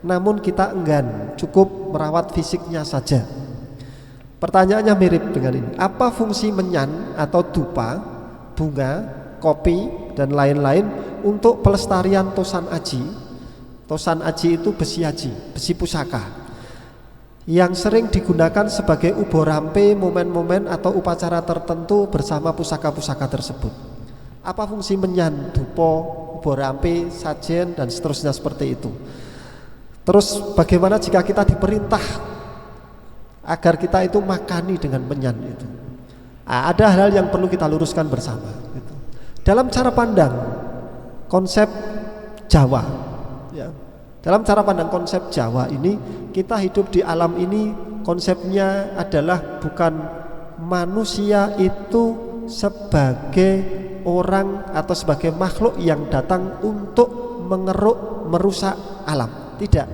namun kita enggan, cukup merawat fisiknya saja? Pertanyaannya mirip dengan ini. Apa fungsi menyan atau dupa, bunga, kopi, dan lain-lain untuk pelestarian tosan aji? Tosan aji itu besi aji, besi pusaka yang sering digunakan sebagai ubo rampe, momen-momen atau upacara tertentu bersama pusaka-pusaka tersebut. Apa fungsi menyan, dupo, ubo rampe, sajen, dan seterusnya seperti itu. Terus bagaimana jika kita diperintah agar kita itu makani dengan menyan itu? Ada hal yang perlu kita luruskan bersama gitu. Dalam cara pandang konsep Jawa ya, dalam cara pandang konsep Jawa ini, kita hidup di alam ini konsepnya adalah bukan manusia itu sebagai orang atau sebagai makhluk yang datang untuk mengeruk, merusak alam. Tidak.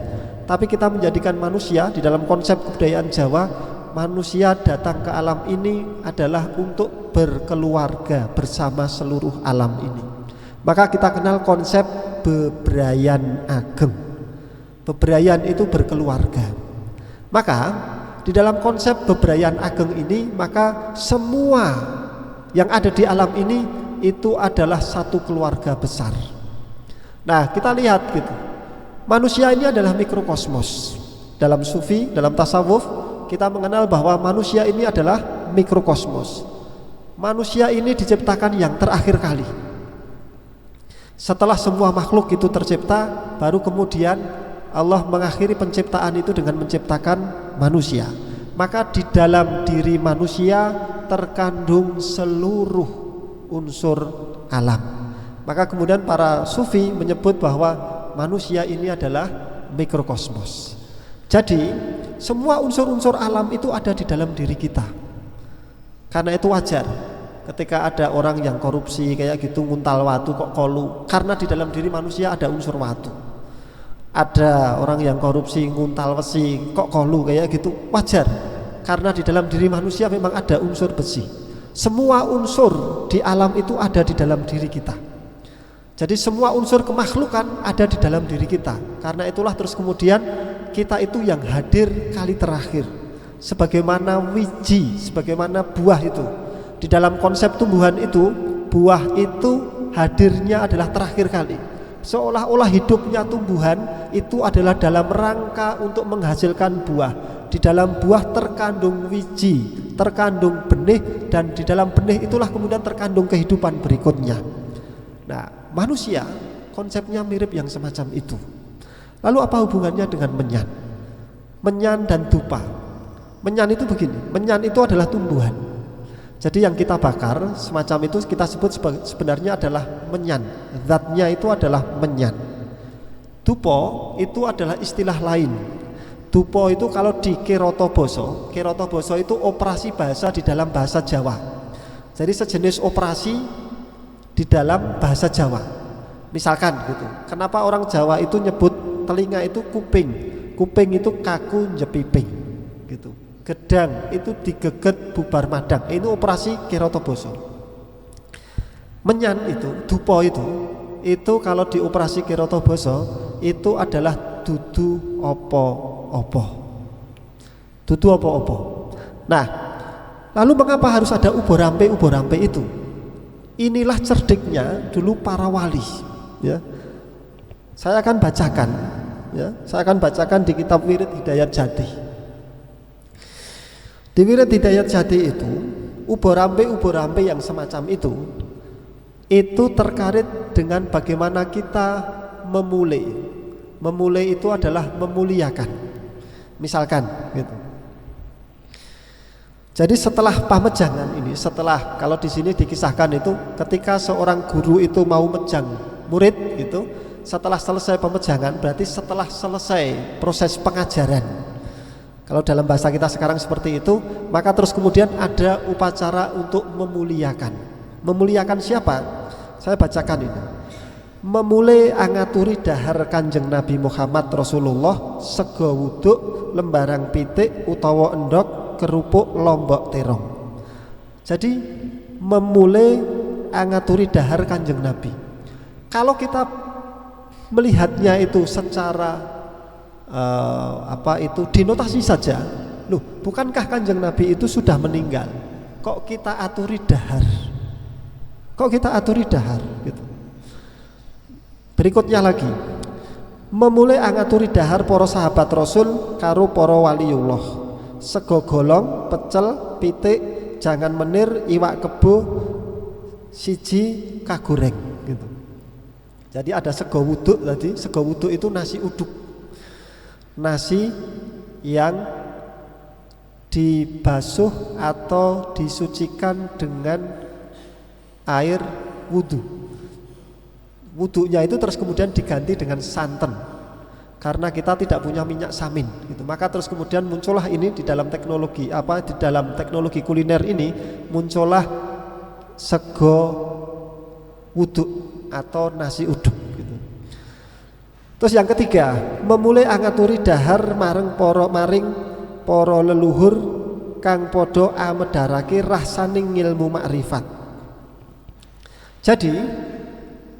Tapi kita menjadikan manusia di dalam konsep kebudayaan Jawa, manusia datang ke alam ini adalah untuk berkeluarga bersama seluruh alam ini. Maka kita kenal konsep bebrayan ageng. Bebrayan itu berkeluarga. Maka di dalam konsep bebrayan ageng ini, maka semua yang ada di alam ini itu adalah satu keluarga besar. Nah, kita lihat gitu. Manusia ini adalah mikrokosmos. Dalam sufi, dalam tasawuf, kita mengenal bahwa manusia ini adalah mikrokosmos. Manusia ini diciptakan yang terakhir kali. Setelah semua makhluk itu tercipta, baru kemudian Allah mengakhiri penciptaan itu dengan menciptakan manusia. Maka di dalam diri manusia terkandung seluruh unsur alam. Maka kemudian para sufi menyebut bahwa manusia ini adalah mikrokosmos. Jadi semua unsur-unsur alam itu ada di dalam diri kita. Karena itu wajar ketika ada orang yang korupsi kayak gitu, nguntal watu kok kolu, karena di dalam diri manusia ada unsur watu. Ada orang yang korupsi nguntal besi kok kolu kayak gitu, wajar karena di dalam diri manusia memang ada unsur besi. Semua unsur di alam itu ada di dalam diri kita. Jadi semua unsur kemakhlukan ada di dalam diri kita. Karena itulah terus kemudian kita itu yang hadir kali terakhir. Sebagaimana wiji, sebagaimana buah itu. Di dalam konsep tumbuhan itu, buah itu hadirnya adalah terakhir kali. Seolah-olah hidupnya tumbuhan itu adalah dalam rangka untuk menghasilkan buah. Di dalam buah terkandung wiji, terkandung benih, dan di dalam benih itulah kemudian terkandung kehidupan berikutnya. Nah, manusia konsepnya mirip yang semacam itu. Lalu apa hubungannya dengan menyan? Menyan dan dupa. Menyan itu begini, menyan itu adalah tumbuhan. Jadi yang kita bakar semacam itu kita sebut sebenarnya adalah menyan. Zatnya itu adalah menyan. Dupo itu adalah istilah lain. Dupo itu kalau di Kerotoboso itu operasi bahasa di dalam bahasa Jawa. Jadi sejenis operasi di dalam bahasa Jawa. Misalkan gitu. Kenapa orang Jawa itu nyebut telinga itu kuping? Kuping itu kaku njepiping gitu. Gedang itu digeget bubar madang. Ini operasi Kerotoboso. Menyan itu, dupo itu kalau di operasi Kerotoboso itu adalah dudu opo-opo. Dudu opo-opo. Nah, lalu mengapa harus ada uborampe itu? Inilah cerdiknya dulu para wali, ya. Saya akan bacakan, ya. Saya akan bacakan di kitab Wirid Hidayat Jati. Di Wirid Hidayat Jati itu, uborampe yang semacam itu terkait dengan bagaimana kita memulai. Memulai itu adalah memuliakan. Misalkan gitu. Jadi setelah pamejangan ini, setelah kalau di sini dikisahkan itu ketika seorang guru itu mau mejang murid gitu, setelah selesai pamejangan berarti setelah selesai proses pengajaran. Kalau dalam bahasa kita sekarang seperti itu, maka terus kemudian ada upacara untuk memuliakan. Memuliakan siapa? Saya bacakan ini. Memulai angaturi dahar Kanjeng Nabi Muhammad Rasulullah sego wuduk lembarang pitik utawa endok kerupuk lombok terong. Jadi memulai angaturi dahar Kanjeng Nabi. Kalau kita melihatnya itu secara dinotasi saja, loh, bukankah Kanjeng Nabi itu sudah meninggal? Kok kita aturi dahar? Kok kita aturi dahar gitu. Berikutnya lagi, memulai angaturi dahar para sahabat Rasul karo para waliullah. Sego golong, pecel, pitik, jangan menir, iwak kebo, siji kagoreng gitu. Jadi ada sego wuduk tadi, sego wuduk itu nasi uduk. Nasi yang dibasuh atau disucikan dengan air wudhu. Wudhunya itu terus kemudian diganti dengan santan karena kita tidak punya minyak samin gitu. Maka terus kemudian muncullah ini di dalam teknologi kuliner ini muncullah sego wudhu atau nasi uduk gitu. Terus yang ketiga, memulai angaturi dahar maring para leluhur kang padha amedharake rasaning ilmu makrifat. Jadi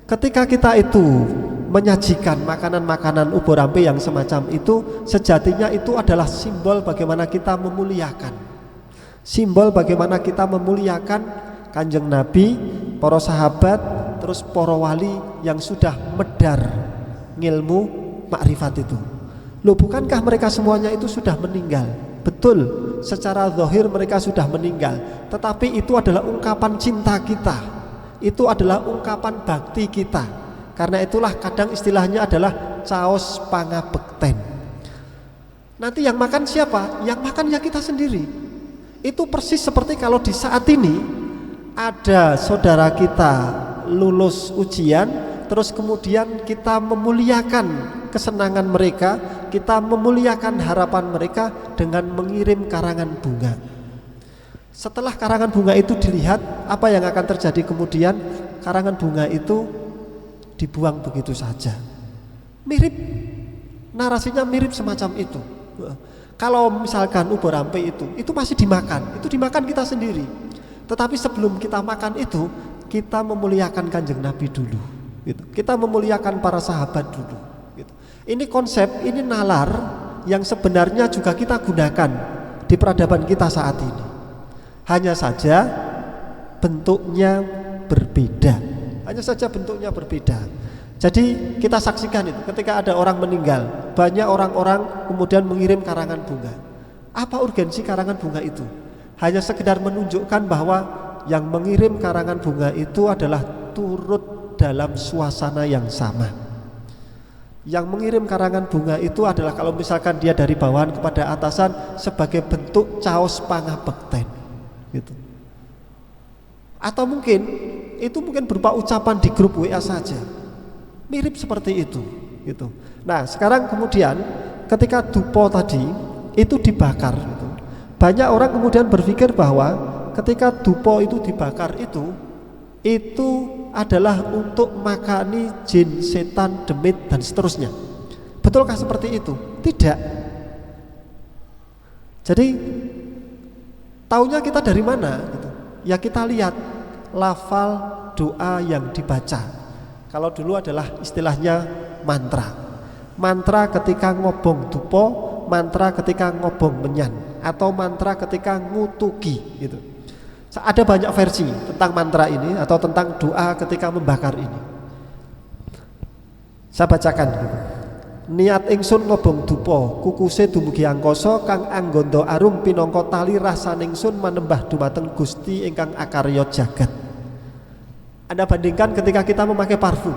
ketika kita itu menyajikan makanan-makanan ubur rampe yang semacam itu, sejatinya itu adalah simbol bagaimana kita memuliakan. Simbol bagaimana kita memuliakan Kanjeng Nabi, para sahabat, terus para wali yang sudah medar ngilmu makrifat itu. Loh, bukankah mereka semuanya itu sudah meninggal? Betul, secara zahir mereka sudah meninggal, tetapi itu adalah ungkapan cinta kita. Itu adalah ungkapan bakti kita. Karena itulah kadang istilahnya adalah caos pangabekten. Nanti yang makan siapa? Yang makan ya kita sendiri. Itu persis seperti kalau di saat ini ada saudara kita lulus ujian, terus kemudian kita memuliakan kesenangan mereka, kita memuliakan harapan mereka dengan mengirim karangan bunga. Setelah karangan bunga itu dilihat, apa yang akan terjadi kemudian? Karangan bunga itu dibuang begitu saja. Mirip, narasinya mirip semacam itu. Kalau misalkan ubur rampe itu masih dimakan, itu dimakan kita sendiri. Tetapi sebelum kita makan itu, kita memuliakan Kanjeng Nabi dulu gitu. Kita memuliakan para sahabat dulu gitu. Ini konsep, ini nalar yang sebenarnya juga kita gunakan di peradaban kita saat ini. Hanya saja bentuknya berbeda. Hanya saja bentuknya berbeda. Jadi kita saksikan itu ketika ada orang meninggal, banyak orang-orang kemudian mengirim karangan bunga. Apa urgensi karangan bunga itu? Hanya sekedar menunjukkan bahwa yang mengirim karangan bunga itu adalah turut dalam suasana yang sama. Yang mengirim karangan bunga itu adalah kalau misalkan dia dari bawahan kepada atasan sebagai bentuk caos pangabekten gitu. Atau mungkin itu berupa ucapan di grup WA saja. Mirip seperti itu gitu. Nah, sekarang kemudian ketika dupo tadi itu dibakar gitu. Banyak orang kemudian berpikir bahwa ketika dupo itu dibakar itu adalah untuk makani jin, setan, demit dan seterusnya. Betulkah seperti itu? Tidak. Jadi taunya kita dari mana gitu. Ya kita lihat lafal doa yang dibaca. Kalau dulu adalah istilahnya mantra. Mantra ketika ngobong dupo, mantra ketika ngobong menyan, atau mantra ketika ngutuki gitu. Ada banyak versi tentang mantra ini atau tentang doa ketika membakar ini. Saya bacakan gitu. Niat ingsun ngobong dupo, kukuse dumugi angkasa kang anggondo arum pinangka tali rasaning ingsun manembah dumateng Gusti ingkang akarya jagat. Anda bandingkan ketika kita memakai parfum.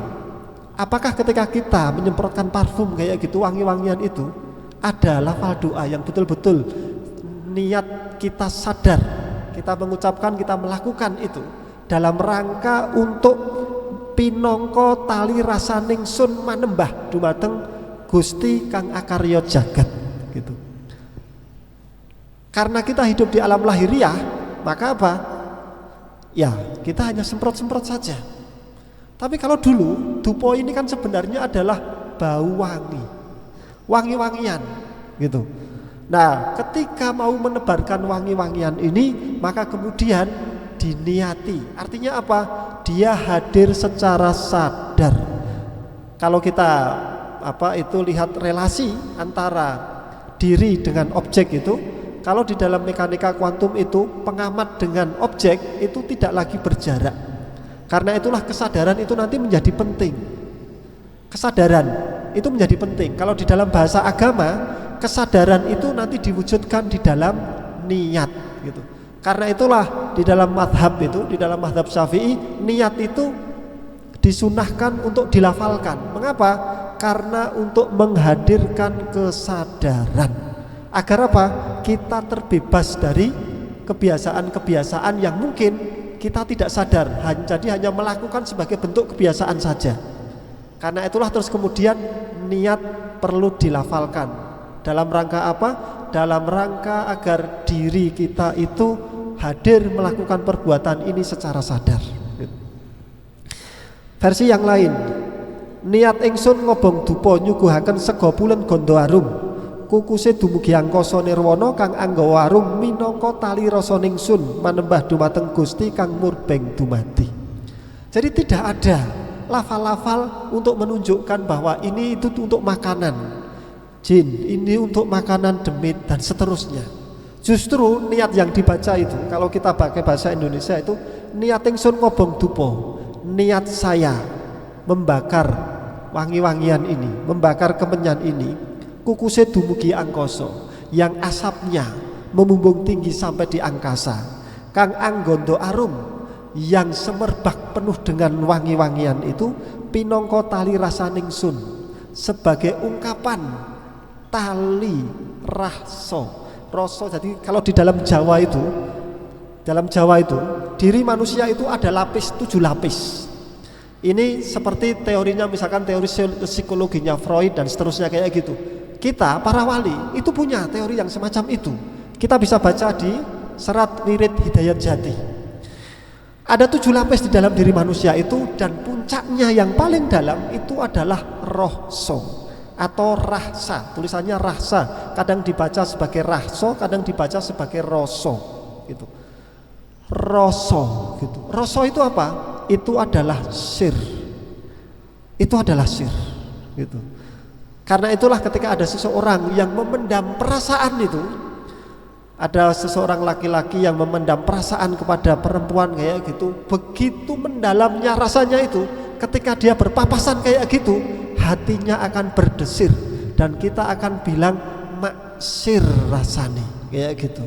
Apakah ketika kita menyemprotkan parfum kayak gitu, wangi-wangian itu, ada lafal doa yang betul-betul niat kita sadar, kita mengucapkan, kita melakukan itu dalam rangka untuk pinangka tali rasaning sun manembah dumateng Gusti kang akarya jagat gitu. Karena kita hidup di alam lahiriah, maka apa? Ya, kita hanya semprot-semprot saja. Tapi kalau dulu, dupo ini kan sebenarnya adalah bau wangi, wangi-wangian gitu. Nah, ketika mau menebarkan wangi-wangian ini, maka kemudian diniati. Artinya apa? Dia hadir secara sadar. Kalau kita lihat relasi antara diri dengan objek itu, kalau di dalam mekanika kuantum itu pengamat dengan objek itu tidak lagi berjarak. Karena itulah kesadaran itu nanti menjadi penting. Kesadaran itu menjadi penting. Kalau di dalam bahasa agama, kesadaran itu nanti diwujudkan di dalam niat gitu. Karena itulah di dalam madhab itu, di dalam madhab Syafi'i, niat itu disunahkan untuk dilafalkan. Mengapa? Karena untuk menghadirkan kesadaran. Agar apa? kita terbebas dari kebiasaan-kebiasaan yang mungkin kita tidak sadar, jadi hanya melakukan sebagai bentuk kebiasaan saja. Karena itulah terus kemudian niat perlu dilafalkan. Dalam rangka apa? Dalam rangka agar diri kita itu hadir melakukan perbuatan ini secara sadar. Versi yang lain, niat ingsun ngobong dupa nyuguhaken sega pulen gondo arum, kukuse dumugi angkasa nirwana kang angga warum minangka tali rasa ningsun manembah dumateng Gusti kang murbeng dumadi. Jadi tidak ada lafal-lafal untuk menunjukkan bahwa ini itu untuk makanan jin, ini untuk makanan demit dan seterusnya. Justru niat yang dibaca itu, kalau kita pakai bahasa Indonesia itu niat ingsun ngobong dupa, niat saya membakar wangi-wangian ini, membakar kemenyan ini, kukuse dumugi angkasa, yang asapnya memumbung tinggi sampai di angkasa, kang anggondo arum, yang semerbak penuh dengan wangi-wangian itu, pinangka tali rasa ningsun, sebagai ungkapan tali rasa. Jadi kalau di dalam Jawa itu diri manusia itu ada lapis, 7 lapis. Ini seperti teorinya, misalkan teori psikologinya Freud dan seterusnya kayak gitu. Kita para wali itu punya teori yang semacam itu. Kita bisa baca di Serat Wirid Hidayat Jati. Ada 7 lapis di dalam diri manusia itu, dan puncaknya yang paling dalam itu adalah rohso atau rahsa. Tulisannya rahsa, kadang dibaca sebagai rahso, kadang dibaca sebagai roso gitu. Roso gitu. Roso itu apa? Itu adalah sir. Itu adalah sir gitu. Karena itulah ketika ada seseorang yang memendam perasaan itu, ada seseorang laki-laki yang memendam perasaan kepada perempuan kayak gitu, begitu mendalamnya rasanya itu, ketika dia berpapasan kayak gitu, hatinya akan berdesir dan kita akan bilang maksir rasani kayak gitu.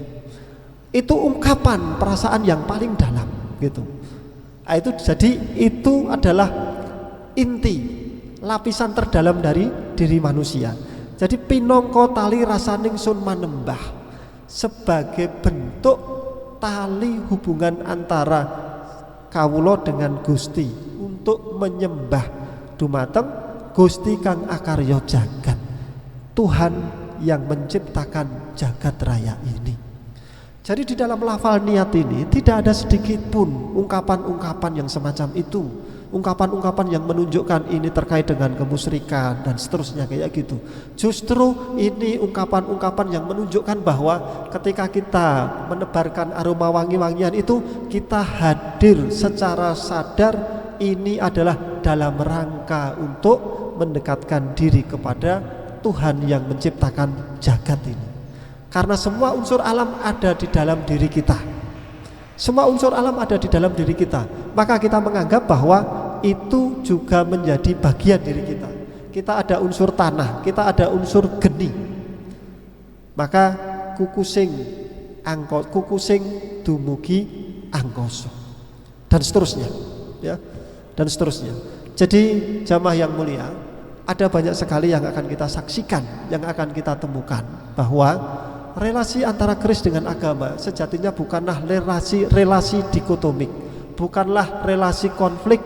Itu ungkapan perasaan yang paling dalam gitu. Nah, itu jadi itu adalah inti, lapisan terdalam dari diri manusia. Jadi pinangka tali rasa ningsun manembah, sebagai bentuk tali hubungan antara kawula dengan Gusti untuk menyembah dumateng Gusti kang akarya jagat, Tuhan yang menciptakan jagat raya ini. Jadi di dalam lafal niat ini tidak ada sedikit pun ungkapan-ungkapan yang semacam itu, ungkapan-ungkapan yang menunjukkan ini terkait dengan kemusyrikan dan seterusnya kayak gitu. Justru ini ungkapan-ungkapan yang menunjukkan bahwa ketika kita menebarkan aroma wangi-wangian itu, kita hadir secara sadar, ini adalah dalam rangka untuk mendekatkan diri kepada Tuhan yang menciptakan jagat ini. Karena semua unsur alam ada di dalam diri kita. Semua unsur alam ada di dalam diri kita. Maka kita menganggap bahwa itu juga menjadi bagian diri kita. Kita ada unsur tanah, kita ada unsur geni. Maka kukusing dumugi angkasa, dan seterusnya, ya, dan seterusnya. Jadi jamaah yang mulia, ada banyak sekali yang akan kita saksikan, yang akan kita temukan bahwa relasi antara keris dengan agama sejatinya bukanlah relasi dikotomik, bukanlah relasi konflik,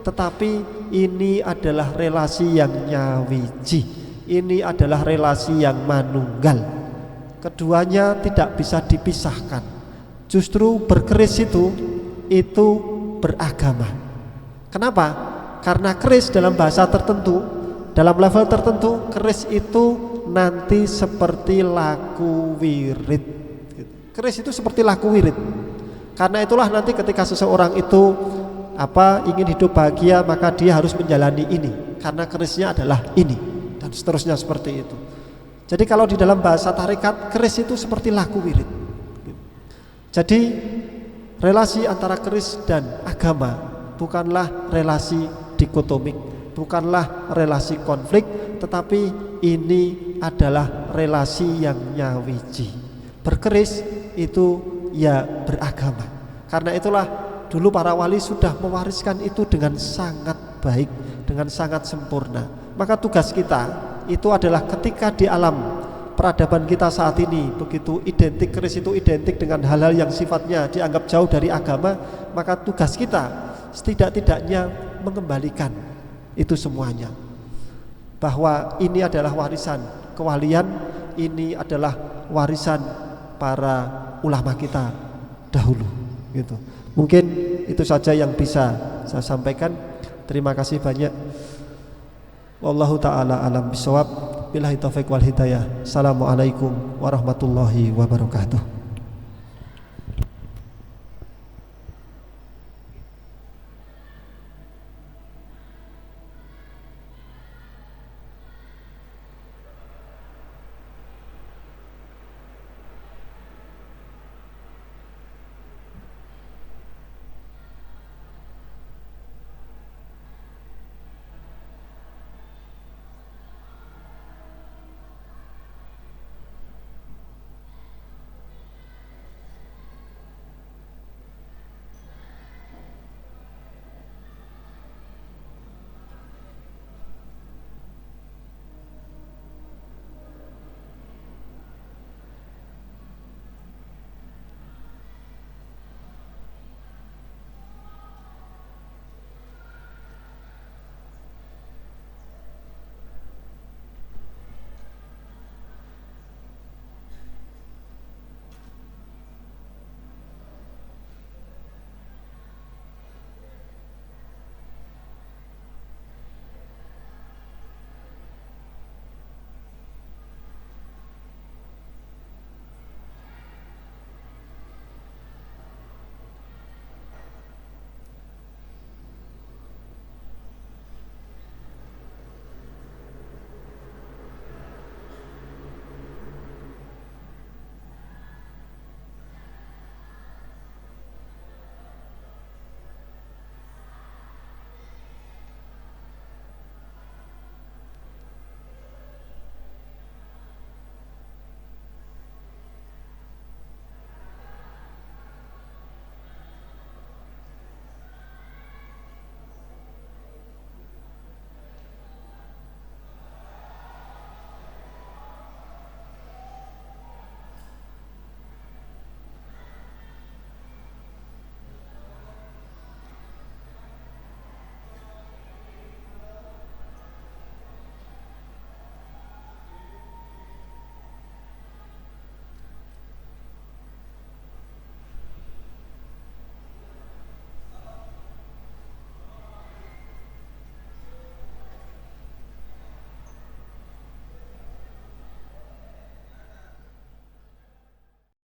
tetapi ini adalah relasi yang nyawiji, ini adalah relasi yang manunggal. Keduanya tidak bisa dipisahkan. Justru berkeris itu beragama. Kenapa? Karena keris dalam bahasa tertentu, dalam level tertentu, keris itu nanti seperti laku wirid. Keris itu seperti laku wirid. Karena itulah nanti ketika seseorang itu ingin hidup bahagia, maka dia harus menjalani ini, karena kerisnya adalah ini, dan seterusnya seperti itu. Jadi kalau di dalam bahasa tarekat, keris itu seperti laku wirid. Jadi relasi antara keris dan agama bukanlah relasi dikotomik, bukanlah relasi konflik, tetapi ini adalah relasi yang nyawiji. Berkeris itu ya beragama. Karena itulah dulu para wali sudah mewariskan itu dengan sangat baik, dengan sangat sempurna. Maka tugas kita itu adalah ketika di alam peradaban kita saat ini begitu identik, keris itu identik dengan hal-hal yang sifatnya dianggap jauh dari agama, maka tugas kita setidak-tidaknya mengembalikan itu semuanya, bahwa ini adalah warisan kewalian, ini adalah warisan para ulama kita dahulu gitu. Mungkin itu saja yang bisa saya sampaikan. Terima kasih banyak. Wallahu ta'ala alam bisawab. Billahi taufiq wal hidayah. Assalamualaikum warahmatullahi wabarakatuh.